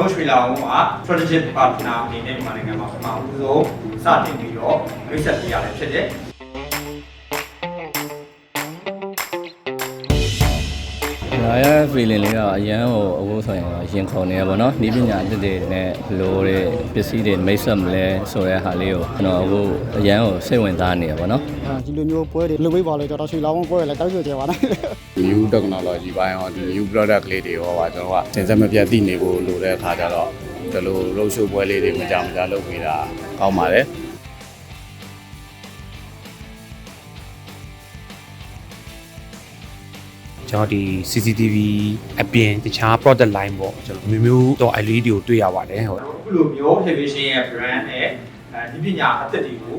တော်ရွှေလောင်က strategic partner အနေနဲ့မြန်မာနိုင်ငံမှာပထမဦးဆုံးစတင်ပြီးတော့မိတ်ဆက်ပြရတယ်ဖြစ်တယ်ရ feeling လေးကအရန်ဟိုအခုဆိုရင်ရင်ခုန်နေရပါတော့။ဤပညာတစ်တွေနဲ့လိုတဲ့ပစ္စည်းတွေမိတ်ဆက်မလဲဆိုတဲ့ဟာလေးကိုကျွန်တော်အခုအရန်ကိုစိတ်ဝင်စားနေရပါတော့။ဒီလိုမျိုးပွဲတွေလုပ်ပေးပါလေကျွန်တော်ရွှေလောင်းပွဲလည်းတောက်ရွှေကြပါလား။ new technology ဘိုင်းရောဒီ new product လေးတွေရောပါကျွန်တော်ကသင်ဆက်မပြတ်သိနေဖို့လိုတဲ့အခါကျတော့ဒီလို road show ပွဲလေးတွေမကြလုပ်ပေးတာကောင်းပါတယ်ကျွန်တော်ဒီ CCTV အပြင်တခြား product line ပေါ့ကျွန်တော်မျိုးတော့ LED ကိုတွေ့ရပါတယ်ဟုတ်အခုလိုမျိုး Hikvision ရဲ့ brand နဲ့ဒီပညာအသက်တွေကို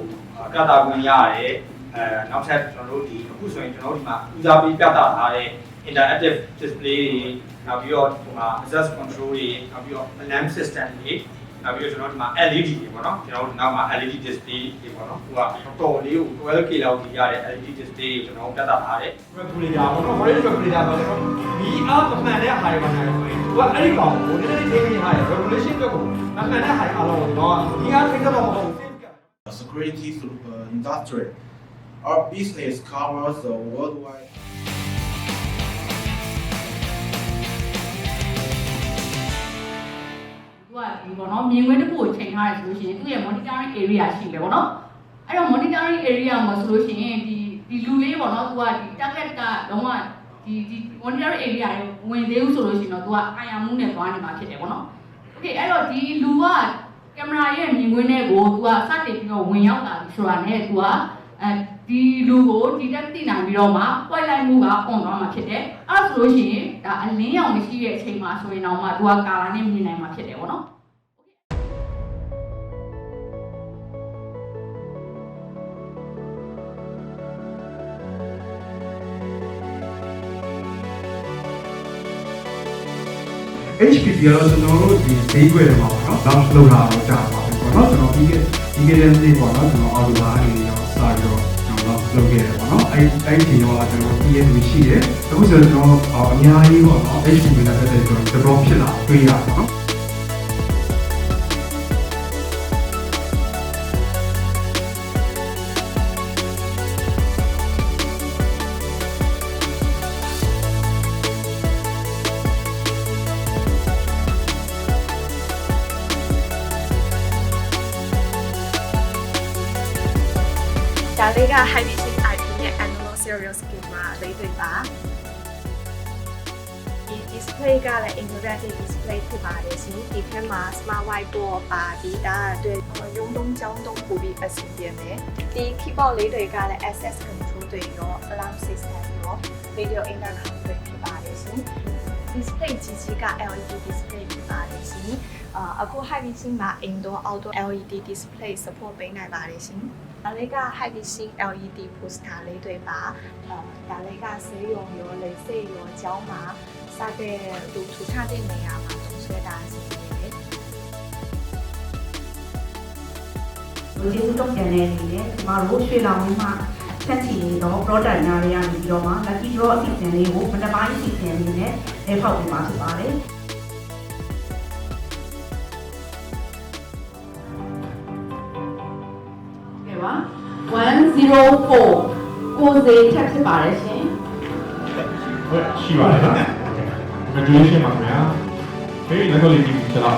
ပြသခွင့်ရတယ်နောက်ထပ်ကျွန်တော်တို့ဒီအခုဆိုရင်ကျွန်တော်တို့ဒီမှာဦးစားပေးပြသထားတဲ့ interactive display တွေနောက်ပြီးတော့ဒီမှာ access control တွေနောက်ပြီးတော့ alarm system တွေနောက်ပြီးတော့ကျွန်တော်ဒီမှာ LED တွေပေါ့နော်ကျွန်တော်တို့နောက်မှာ LED display တွေပေါ့နော်ဟိုကတော်လေးကို 12K လောက်ကြီးရတဲ့ LED display ကိုကျွန်တော်ပြသထားတယ် regulator ပေါ့နော် regulator ဆိုတော့ဒီအားမှန်တဲ့ဟာတွေပါနေဆိုရင်သူကအဲ့ဒီကောင်ကိုနည်းနည်းလေးထိန်းထားတယ် regulation အတွက်ကိုမှန်တဲ့ဟာအားလုံးကိုတော့ဒီအားထိန်းတော့မဟုတ်ဘူး security industry our business covers the worldwideဒီပေါ့နော်မြင်ကွင်းတစ်ခုကိုချိန်ထားရဆိုလို့ရှိရင်သူ့ရဲ့ monitoring area ရှိတယ်ပေါ့နော်အဲ့တော့ monitoring area မှာဆိုလို့ရှိရင်ဒီလူလေးပေါ့နော်သူကဒီ target ကတော့ဒီ monitoring area ရဲ့ဝင်သေးဘူးဆိုလို့ရှိရင်တော့သူကအာရုံမှုနဲ့သွားနေမှာဖြစ်တယ်ပေါ့နော် okay အဲ့တော့ဒီလူကကင်မရာရဲ့မြင်ကွင်းထဲကိုသူကစတင်ပြီးတော့ဝင်ရောက်လာပြီဆိုတာနဲ့သူကဒီလူကိုဒီတက်သိနိုင်ပြီးတော့မှ point line မှုက on သွားမှာဖြစ်တယ်အဲ့ဒါဆိုလို့ရှိရင်ဒါအလင်းရောင်မရှိတဲ့အချိန်မှာဆိုရင်တော့မှသူကကာလာနဲ့မြင်နိုင်မှာဖြစ်တယ်ပေါ့နော်HPP ကတော့ကျွန်တော်တို့ဒီဈေးကွက်တွေမှာပေါ့နော် launch လုပ်တာတော့ကြာပါပြီပေါ့နော်ကျွန်တော်ဒီကတဲ့နေ့ပေါ့နော်ကျွန်တော်အော်ဒါအနေနဲ့စပြီးတော့ကျွန်တော် launch လုပ်ခဲ့တယ်ပေါ့နော်အဲ့ဒီတော့ကျွန်တော် PSV ရှိတယ်အခုဆိုကျွန်တော်အများကြီးပေါ့နော် HPP နဲ့ပတ်သက်ပြီးတော့ develop ဖြစ်လာတွေ့ရပါတော့ဒါလေးက Hikvision IP နဲ့ analog serial scheme မှာလေးတွေ့ပါဒီ display ကလည်း interactive display ဖြစ်ပါတယ်ရှင်ဒီထဲမှာ smart whiteboard ပါပြီးဒါအတွက်ရုံးတုံးကြောင်းတုံးပို့ပြီးအဆင်ပြေမယ်ဒီ keyboard လေးတွေကလည်း access control တွေရော alarm system ရော video intercom တွေဖြစ်ပါတယ်ရှင် display ကြီးကြီးက LED display ဖြစ်ပါတယ်ရှင်အခု Hikvision မှာ indoor outdoor LED display support ပေးနိုင်ပါတယ်ရှင်ဒါလေးက Hikvision LED poster လေးတွေပါဒါလေးကဆေးရုံရောလေဆိပ်ရောကျောင်းမှာစတဲ့လူထူထပ်တဲ့နေရာမှာသုံးဆွဲတာအစီအစဉ်တွေလူကြီးစုတော့ပြန်နေနေတယ်ဒီမှာရိုးရွှေလောင်မှာဖြတ်ချီတော့ product များတွေကနေပြီးတော့မှ lucky draw အစီအစဉ်လေးကိုမတပိုင်းအစီအစဉ်လေးနဲ့လဲဖောက်ပေးမှာဖြစ်ပါတယ်104ကိုစေထပ်ဖြစ်ပါတယ်ရှင်ဟုတ်ရှိပါတယ်နော် Congratulations ပါခင်ဗျာ Very luckily ကျွန်တော်